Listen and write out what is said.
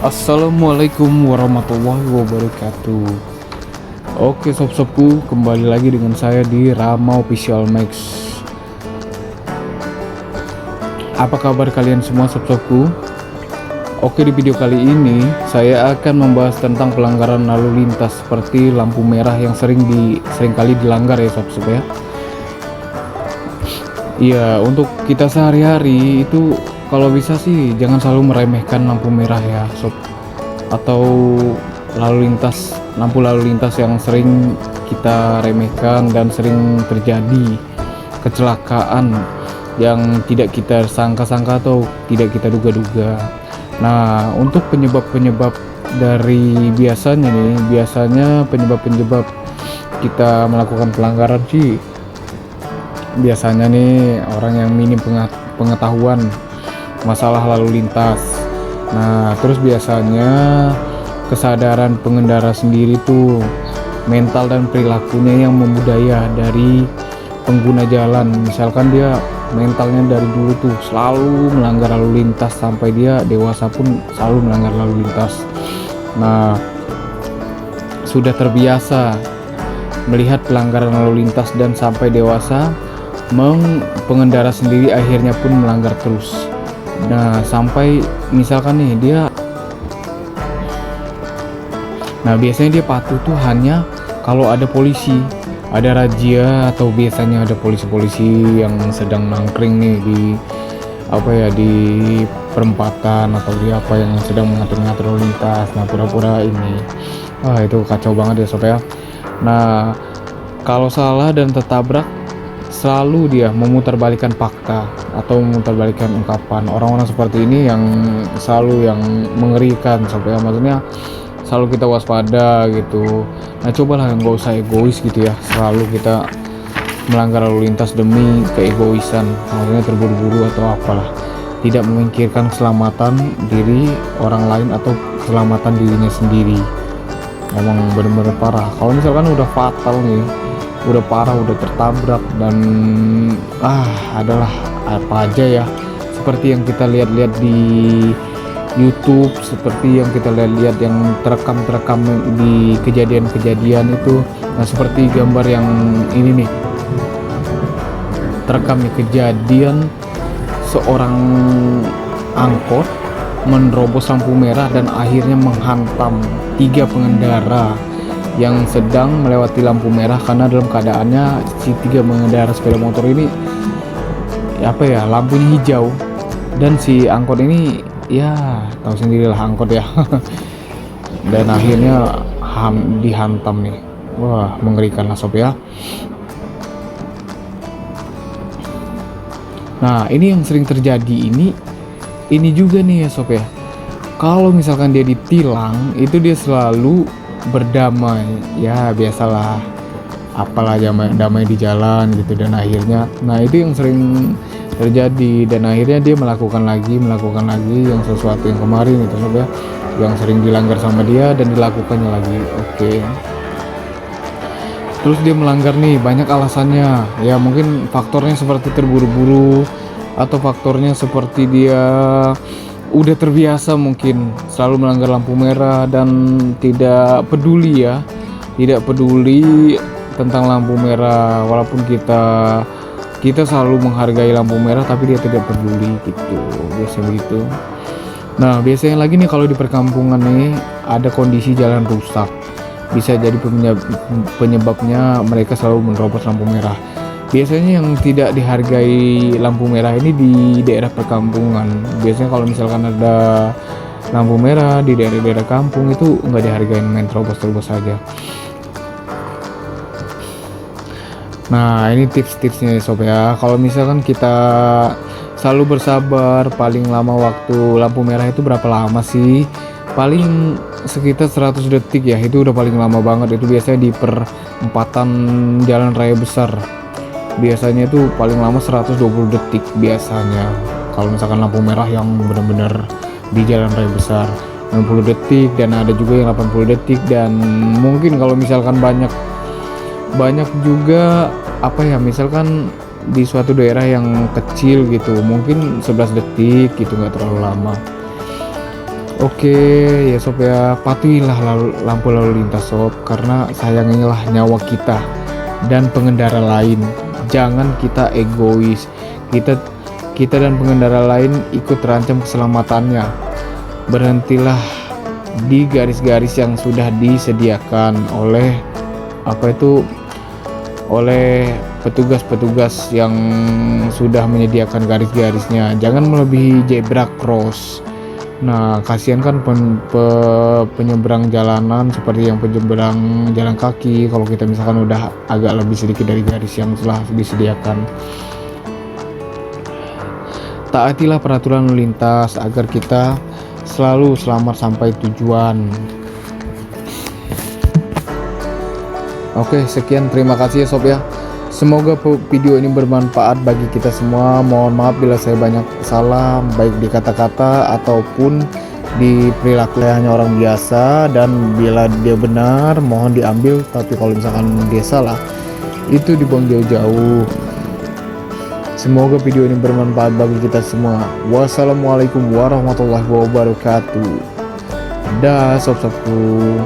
Assalamualaikum warahmatullahi wabarakatuh. Oke sob-sobku, kembali lagi dengan saya di Rama Official Max. Apa kabar kalian semua sob-sobku? Oke, di video kali ini saya akan membahas tentang pelanggaran lalu lintas seperti lampu merah yang seringkali dilanggar ya sob-sob ya. Iya, untuk kita sehari-hari itu kalau bisa sih jangan selalu meremehkan lampu merah ya sob, atau lampu lalu lintas yang sering kita remehkan dan sering terjadi kecelakaan yang tidak kita sangka-sangka atau tidak kita duga-duga. Nah, untuk penyebab-penyebab dari biasanya penyebab-penyebab kita melakukan pelanggaran sih biasanya nih orang yang minim pengetahuan masalah lalu lintas. Nah, terus biasanya kesadaran pengendara sendiri tuh, mental dan perilakunya yang membudaya dari pengguna jalan. Misalkan dia mentalnya dari dulu tuh selalu melanggar lalu lintas, sampai dia dewasa pun selalu melanggar lalu lintas. Nah, sudah terbiasa melihat pelanggaran lalu lintas dan sampai dewasa pengendara sendiri akhirnya pun melanggar terus. Nah, sampai misalkan nih biasanya dia patuh tuh hanya kalau ada polisi, ada razia, atau biasanya ada polisi-polisi yang sedang nangkring nih di perempatan, atau yang sedang mengatur-ngatur lalu lintas. Nah, pura-pura ini itu kacau banget ya sob ya. Nah, kalau salah dan tertabrak, selalu dia memutarbalikkan fakta atau memutarbalikkan ungkapan. Orang-orang seperti ini yang selalu yang mengerikan sob ya, maksudnya selalu kita waspada gitu. Nah, cobalah yang gak usah egois gitu ya, selalu kita melanggar lalu lintas demi keegoisan, maksudnya terburu-buru atau apalah, tidak memikirkan keselamatan diri orang lain atau keselamatan dirinya sendiri. Emang bener-bener parah kalau misalkan udah fatal nih, udah parah, udah tertabrak, dan adalah apa aja ya, seperti yang kita lihat-lihat di YouTube, seperti yang kita lihat yang terekam di kejadian-kejadian itu. Nah, seperti gambar yang ini nih, terekam di kejadian seorang angkot menerobos lampu merah dan akhirnya menghantam 3 pengendara yang sedang melewati lampu merah, karena dalam keadaannya si 3 pengendara sepeda motor ini lampunya hijau, dan si angkot ini ya tahu sendirilah angkot ya dan akhirnya dihantam nih. Wah, mengerikan lah sob ya. Nah, ini yang sering terjadi ini juga nih ya sob ya. Kalau misalkan dia ditilang, itu dia selalu berdamai ya, biasalah apalah damai di jalan gitu, dan akhirnya itu yang sering terjadi, dan akhirnya dia melakukan lagi yang sesuatu yang kemarin itu sob ya, yang sering dilanggar sama dia dan dilakukannya lagi. Oke. Terus dia melanggar nih banyak alasannya ya, mungkin faktornya seperti terburu-buru, atau faktornya seperti dia udah terbiasa mungkin selalu melanggar lampu merah dan tidak peduli tentang lampu merah, walaupun kita selalu menghargai lampu merah tapi dia tidak peduli gitu, biasa begitu. Nah, biasanya lagi nih kalau di perkampungan nih ada kondisi jalan rusak, bisa jadi penyebabnya mereka selalu menerobos lampu merah. Biasanya yang tidak dihargai lampu merah ini di daerah perkampungan. Biasanya kalau misalkan ada lampu merah di daerah-daerah kampung itu nggak dihargain, main terobos-terobos saja. Nah, ini tips-tipsnya sob ya. Kalau misalkan kita selalu bersabar, paling lama waktu lampu merah itu berapa lama sih? Paling sekitar 100 detik ya, itu udah paling lama banget. Itu biasanya di perempatan jalan raya besar. Biasanya itu paling lama 120 detik biasanya. Kalau misalkan lampu merah yang benar-benar di jalan raya besar 60 detik, dan ada juga yang 80 detik, dan mungkin kalau misalkan banyak juga misalkan di suatu daerah yang kecil gitu, mungkin 11 detik gitu, nggak terlalu lama. Oke ya sob ya, patuhilah lampu lalu lintas sob, karena sayangilah nyawa kita dan pengendara lain. Jangan kita egois, kita kita dan pengendara lain ikut terancam keselamatannya. Berhentilah di garis-garis yang sudah disediakan oleh oleh petugas-petugas yang sudah menyediakan garis-garisnya. Jangan melebihi zebra cross. Nah, kasihan kan penyeberang jalanan seperti yang penyeberang jalan kaki kalau kita misalkan udah agak lebih sedikit dari garis yang telah disediakan. Taatilah peraturan lalu lintas agar kita selalu selamat sampai tujuan. Oke, sekian, terima kasih ya sob ya. Semoga video ini bermanfaat bagi kita semua. Mohon maaf bila saya banyak salah, baik di kata-kata ataupun di perilaku. Saya hanya orang biasa, dan bila dia benar mohon diambil, tapi kalau misalkan dia salah itu dibuang jauh-jauh. Semoga video ini bermanfaat bagi kita semua. Wassalamualaikum warahmatullahi wabarakatuh. Dah sob-sobku.